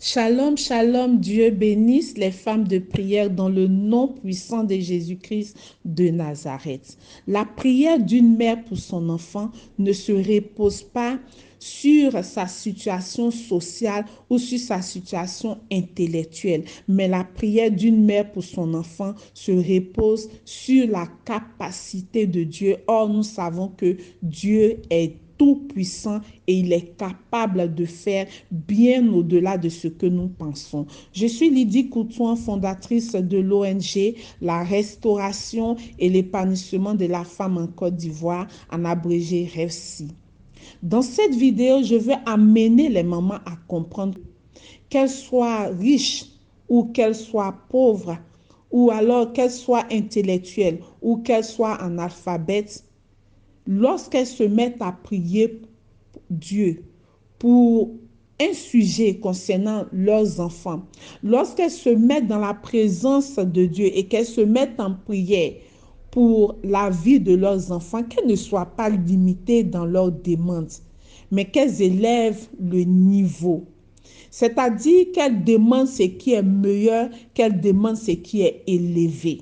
Shalom, shalom, Dieu bénisse les femmes de prière dans le nom puissant de Jésus-Christ de Nazareth. La prière d'une mère pour son enfant ne se repose pas sur sa situation sociale ou sur sa situation intellectuelle, mais la prière d'une mère pour son enfant se repose sur la capacité de Dieu. Or, nous savons que Dieu est tout-puissant et il est capable de faire bien au-delà de ce que nous pensons. Je suis Lydie Coutouin, fondatrice de l'ONG La Restauration et l'Épanouissement de la Femme en Côte d'Ivoire, en abrégé REFSI. Dans cette vidéo, je veux amener les mamans à comprendre qu'elles soient riches ou qu'elles soient pauvres, ou alors qu'elles soient intellectuelles ou qu'elles soient analphabètes, lorsqu'elles se mettent à prier Dieu pour un sujet concernant leurs enfants, lorsqu'elles se mettent dans la présence de Dieu et qu'elles se mettent en prière pour la vie de leurs enfants, qu'elles ne soient pas limitées dans leurs demandes, mais qu'elles élèvent le niveau. C'est-à-dire qu'elles demandent ce qui est meilleur, qu'elles demandent ce qui est élevé.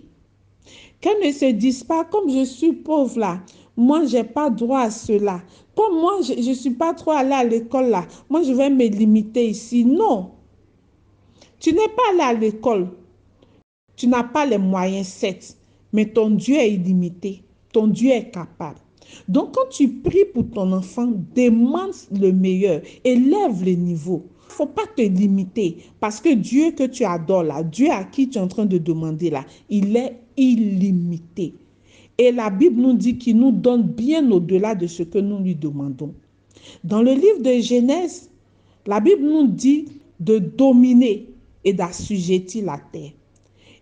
Qu'elles ne se disent pas, comme je suis pauvre là, moi, je n'ai pas droit à cela. Comme moi, je ne suis pas trop allée à l'école là, moi, je vais me limiter ici. Non, tu n'es pas allé à l'école. Tu n'as pas les moyens, certes, mais ton Dieu est illimité. Ton Dieu est capable. Donc, quand tu pries pour ton enfant, demande le meilleur, élève le niveau. Il ne faut pas te limiter parce que Dieu que tu adores là, Dieu à qui tu es en train de demander là, il est illimité. Et la Bible nous dit qu'il nous donne bien au-delà de ce que nous lui demandons. Dans le livre de Genèse, la Bible nous dit de dominer et d'assujettir la terre.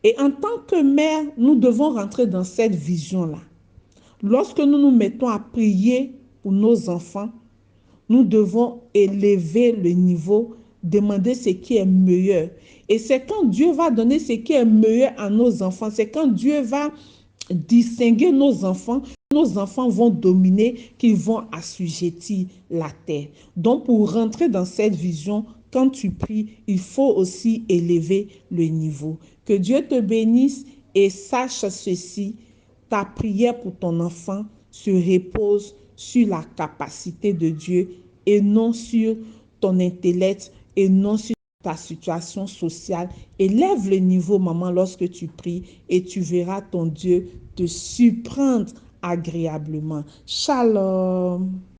Et en tant que mère, nous devons rentrer dans cette vision-là. Lorsque nous nous mettons à prier pour nos enfants, nous devons élever le niveau, demander ce qui est meilleur. Et c'est quand Dieu va donner ce qui est meilleur à nos enfants, c'est quand Dieu va distinguer nos enfants vont dominer, qu'ils vont assujettir la terre. Donc, pour rentrer dans cette vision, quand tu pries, il faut aussi élever le niveau. Que Dieu te bénisse et sache ceci, ta prière pour ton enfant se repose sur la capacité de Dieu et non sur ton intellect et non sur ta situation sociale. Élève le niveau, maman, lorsque tu pries et tu verras ton Dieu te surprendre agréablement. Shalom.